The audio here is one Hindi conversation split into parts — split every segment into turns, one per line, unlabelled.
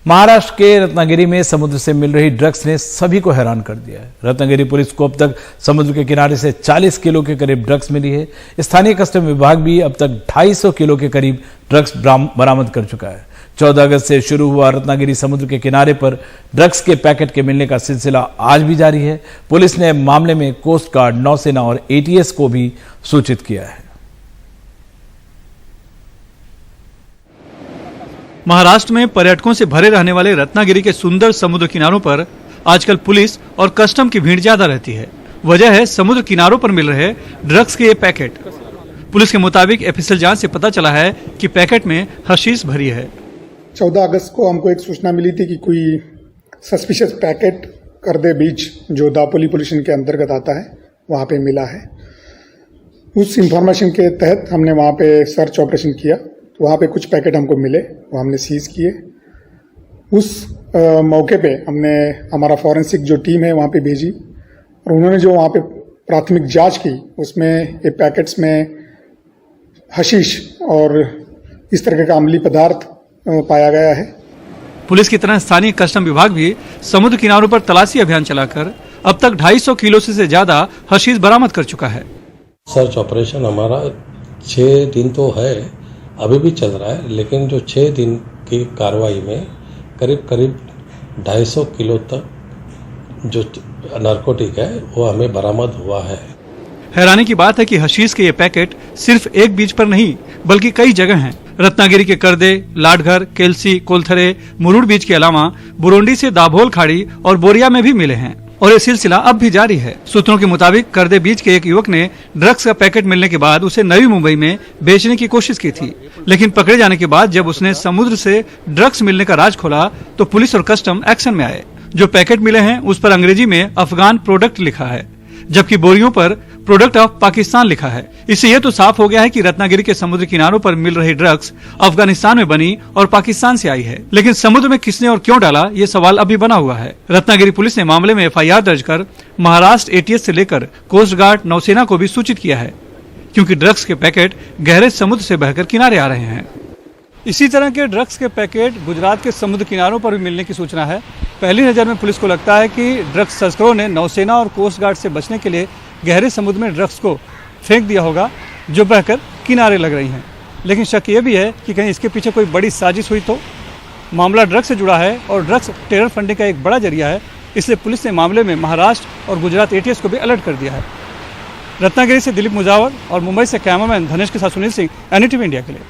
महाराष्ट्र के रत्नागिरी में समुद्र से मिल रही ड्रग्स ने सभी को हैरान कर दिया है। रत्नागिरी पुलिस को अब तक समुद्र के किनारे से 40 किलो के करीब ड्रग्स मिली है। स्थानीय कस्टम विभाग भी अब तक 250 किलो के करीब ड्रग्स बरामद कर चुका है। 14 अगस्त से शुरू हुआ रत्नागिरी समुद्र के किनारे पर ड्रग्स के पैकेट के मिलने का सिलसिला आज भी जारी है। पुलिस ने मामले में कोस्ट गार्ड, नौसेना और ATS को भी सूचित किया है।
महाराष्ट्र में पर्यटकों से भरे रहने वाले रत्नागिरी के सुंदर समुद्र किनारों पर आजकल पुलिस और कस्टम की भीड़ ज्यादा रहती है। वजह है समुद्र किनारों पर मिल रहे ड्रग्स के ये पैकेट। पुलिस के मुताबिक एफएसएल जांच से पता चला है कि पैकेट में हशीश भरी है।
14 अगस्त को हमको एक सूचना मिली थी कि कोई सस्पिशियस पैकेट करदे बीच, जो दापोली पुलिस स्टेशन के अंतर्गत आता है, वहाँ पे मिला है। उस इंफॉर्मेशन के तहत हमने वहाँ पे सर्च ऑपरेशन किया। वहाँ पे कुछ पैकेट हमको मिले, वो हमने सीज किए। उस मौके पे हमने हमारा फॉरेंसिक जो टीम है वहाँ पे भेजी और उन्होंने जो वहाँ पे प्राथमिक जांच की, उसमें ये पैकेट्स में हशीश और इस तरह का अम्लीय पदार्थ पाया गया है।
पुलिस की तरह स्थानीय कस्टम विभाग भी समुद्र किनारों पर तलाशी अभियान चलाकर अब तक 250 किलो से ज्यादा हशीश बरामद कर चुका है।
सर्च ऑपरेशन हमारा 6 दिन तो है, अभी भी चल रहा है, लेकिन जो 6 दिन की कार्रवाई में करीब 250 किलो तक जो नारकोटिक है वो हमें बरामद हुआ है।
हैरानी की बात है कि हशीश के ये पैकेट सिर्फ एक बीच पर नहीं बल्कि कई जगह हैं। रत्नागिरी के करदे, लाडघर, केलसी, कोलथरे, मुरुड बीच के अलावा बुरोंडी से दाभोल खाड़ी और बोरिया में भी मिले हैं और ये सिलसिला अब भी जारी है। सूत्रों के मुताबिक करदे बीच के एक युवक ने ड्रग्स का पैकेट मिलने के बाद उसे नवी मुंबई में बेचने की कोशिश की थी, लेकिन पकड़े जाने के बाद जब उसने समुद्र से ड्रग्स मिलने का राज खोला तो पुलिस और कस्टम एक्शन में आए। जो पैकेट मिले हैं उस पर अंग्रेजी में अफगान प्रोडक्ट लिखा है, जबकि बोरियों पर प्रोडक्ट ऑफ पाकिस्तान लिखा है। इससे यह तो साफ हो गया है कि रत्नागिरी के समुद्र किनारों पर मिल रही ड्रग्स अफगानिस्तान में बनी और पाकिस्तान से आई है। लेकिन समुद्र में किसने और क्यों डाला, ये सवाल अभी बना हुआ है। रत्नागिरी पुलिस ने मामले में FIR दर्ज कर महाराष्ट्र ATS से लेकर कोस्ट गार्ड, नौसेना को भी सूचित किया है, क्योंकि ड्रग्स के पैकेट गहरे समुद्र से बहकर किनारे आ रहे हैं। इसी तरह के ड्रग्स के पैकेट गुजरात के समुद्र किनारों पर भी मिलने की सूचना है। पहली नजर में पुलिस को लगता है कि ड्रग्स तस्करों ने नौसेना और कोस्ट गार्ड से बचने के लिए गहरे समुद्र में ड्रग्स को फेंक दिया होगा, जो बहकर किनारे लग रही हैं। लेकिन शक ये भी है कि कहीं इसके पीछे कोई बड़ी साजिश हुई तो। मामला ड्रग्स से जुड़ा है और ड्रग्स टेरर फंडिंग का एक बड़ा जरिया है, इसलिए पुलिस ने मामले में महाराष्ट्र और गुजरात ATS को भी अलर्ट कर दिया है। रत्नागिरी से दिलीप मुजावर और मुंबई से कैमरामैन धनेश के साथ सुनील सिंह, NDTV इंडिया के लिए।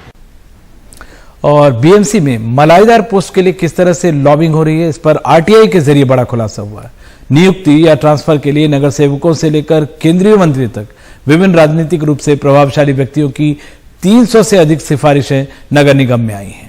और BMC में मलाईदार पोस्ट के लिए किस तरह से लॉबिंग हो रही है, इस पर RTI के जरिए बड़ा खुलासा हुआ है। नियुक्ति या ट्रांसफर के लिए नगर सेवकों से लेकर केंद्रीय मंत्री तक विभिन्न राजनीतिक रूप से प्रभावशाली व्यक्तियों की 300 से अधिक सिफारिशें नगर निगम में आई हैं।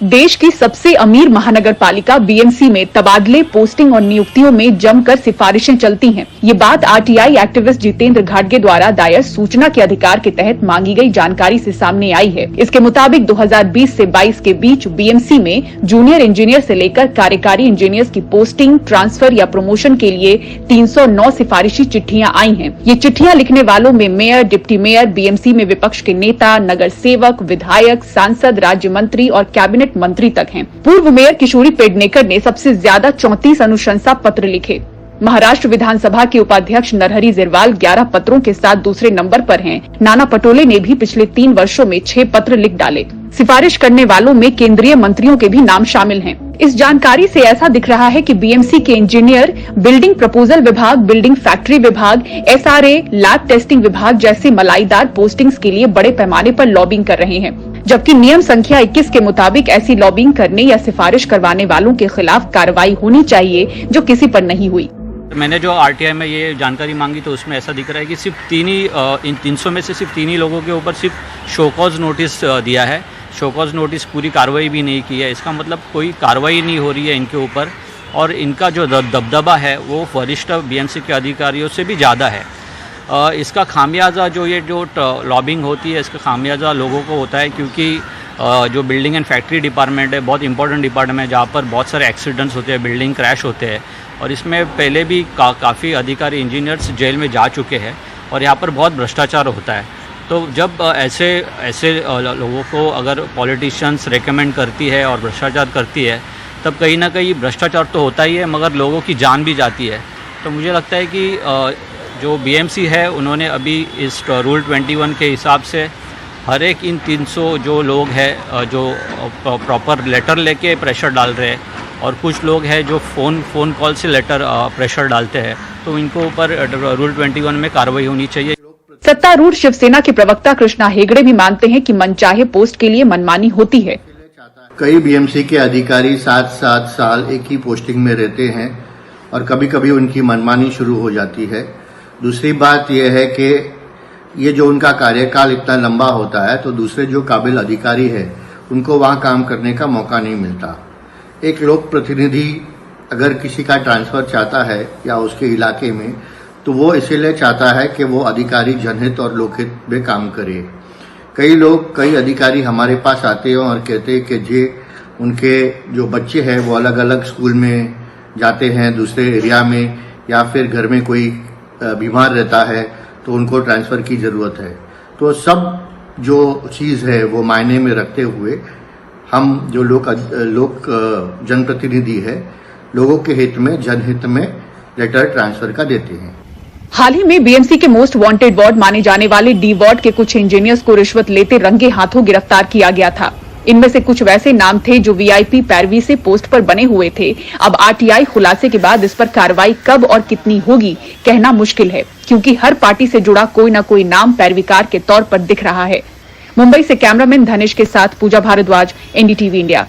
देश की सबसे अमीर महानगर पालिका BMC में तबादले, पोस्टिंग और नियुक्तियों में जमकर सिफारिशें चलती हैं। ये बात RTI एक्टिविस्ट जितेंद्र घाटगे द्वारा दायर सूचना के अधिकार के तहत मांगी गई जानकारी से सामने आई है। इसके मुताबिक 2020 से 22 के बीच BMC में जूनियर इंजीनियर से लेकर कार्यकारी इंजीनियर्स की पोस्टिंग, ट्रांसफर या प्रमोशन के लिए 309 सिफारिशी चिट्ठियां आई हैं। ये चिट्ठियां लिखने वालों में मेयर, डिप्टी मेयर, BMC में विपक्ष के नेता, नगर सेवक, विधायक, सांसद, राज्य मंत्री और कैबिनेट मंत्री तक हैं। पूर्व मेयर किशोरी पेडनेकर ने सबसे ज्यादा 34 अनुशंसा पत्र लिखे। महाराष्ट्र विधानसभा के उपाध्यक्ष नरहरी जिरवाल 11 पत्रों के साथ दूसरे नंबर पर हैं। नाना पटोले ने भी पिछले 3 वर्षों में 6 पत्र लिख डाले। सिफारिश करने वालों में केंद्रीय मंत्रियों के भी नाम शामिल हैं। इस जानकारी से ऐसा दिख रहा है कि BMC के इंजीनियर बिल्डिंग प्रपोजल विभाग, बिल्डिंग फैक्ट्री विभाग, SRA, लैब टेस्टिंग विभाग जैसे मलाईदार पोस्टिंग्स के लिए बड़े पैमाने पर लॉबिंग कर रहे हैं, जबकि नियम संख्या 21 के मुताबिक ऐसी लॉबिंग करने या सिफारिश करवाने वालों के खिलाफ कार्रवाई होनी चाहिए, जो किसी पर नहीं हुई।
मैंने जो RTI में ये जानकारी मांगी तो उसमें ऐसा दिख रहा है कि सिर्फ 3 ही इन 300 में से सिर्फ 3 ही लोगों के ऊपर सिर्फ शोकॉज नोटिस दिया है। शोकॉज नोटिस पूरी कार्रवाई भी नहीं की है। इसका मतलब कोई कार्रवाई नहीं हो रही है इनके ऊपर, और इनका जो दबदबा है वो वरिष्ठ BMC के अधिकारियों से भी ज़्यादा है। इसका खामियाजा जो लॉबिंग होती है, इसका खामियाजा लोगों को होता है, क्योंकि जो बिल्डिंग एंड फैक्ट्री डिपार्टमेंट है बहुत इंपॉर्टेंट डिपार्टमेंट है, जहाँ पर बहुत सारे एक्सीडेंट्स होते हैं, बिल्डिंग क्रैश होते हैं, और इसमें पहले भी काफ़ी अधिकारी इंजीनियर्स जेल में जा चुके हैं और यहाँ पर बहुत भ्रष्टाचार होता है। तो जब ऐसे लोगों को अगर पॉलिटिशियंस रेकमेंड करती है और भ्रष्टाचार करती है, तब कहीं ना कहीं भ्रष्टाचार तो होता ही है मगर लोगों की जान भी जाती है। तो मुझे लगता है कि जो बीएमसी है उन्होंने अभी इस रूल 21 के हिसाब से हर एक इन 300 जो लोग हैं जो प्रॉपर लेटर लेके प्रेशर डाल रहे हैं और कुछ लोग हैं जो फ़ोन कॉल से लेटर प्रेशर डालते हैं, तो इनको ऊपर रूल 21 में कार्रवाई होनी चाहिए।
सत्तारूढ़ शिवसेना के प्रवक्ता कृष्णा हेगड़े भी मानते हैं कि मनचाहे पोस्ट के लिए मनमानी होती है।
कई बीएमसी के अधिकारी 7-7 साल एक ही पोस्टिंग में रहते हैं और कभी कभी उनकी मनमानी शुरू हो जाती है। दूसरी बात यह है कि ये जो उनका कार्यकाल इतना लंबा होता है तो दूसरे जो काबिल अधिकारी है उनको वहां काम करने का मौका नहीं मिलता। एक लोक प्रतिनिधि अगर किसी का ट्रांसफर चाहता है या उसके इलाके में, तो वो इसीलिए चाहता है कि वो अधिकारी जनहित और लोकहित में काम करे। कई अधिकारी हमारे पास आते हैं और कहते हैं कि उनके जो बच्चे हैं वो अलग अलग स्कूल में जाते हैं दूसरे एरिया में, या फिर घर में कोई बीमार रहता है तो उनको ट्रांसफर की जरूरत है। तो सब जो चीज़ है वो मायने में रखते हुए हम जो लोक जनप्रतिनिधि है लोगों के हित में जनहित में लेटर ट्रांसफर का देते हैं।
हाल ही में बीएमसी के मोस्ट वांटेड वार्ड माने जाने वाले डी वार्ड के कुछ इंजीनियर्स को रिश्वत लेते रंगे हाथों गिरफ्तार किया गया था। इनमें से कुछ वैसे नाम थे जो वीआईपी पैरवी से पोस्ट पर बने हुए थे। अब आरटीआई खुलासे के बाद इस पर कार्रवाई कब और कितनी होगी कहना मुश्किल है, क्योंकि हर पार्टी से जुड़ा कोई न कोई नाम पैरवीकार के तौर पर दिख रहा है। मुंबई से कैमरामैन धनेश के साथ पूजा भारद्वाज, एनडीटीवी इंडिया।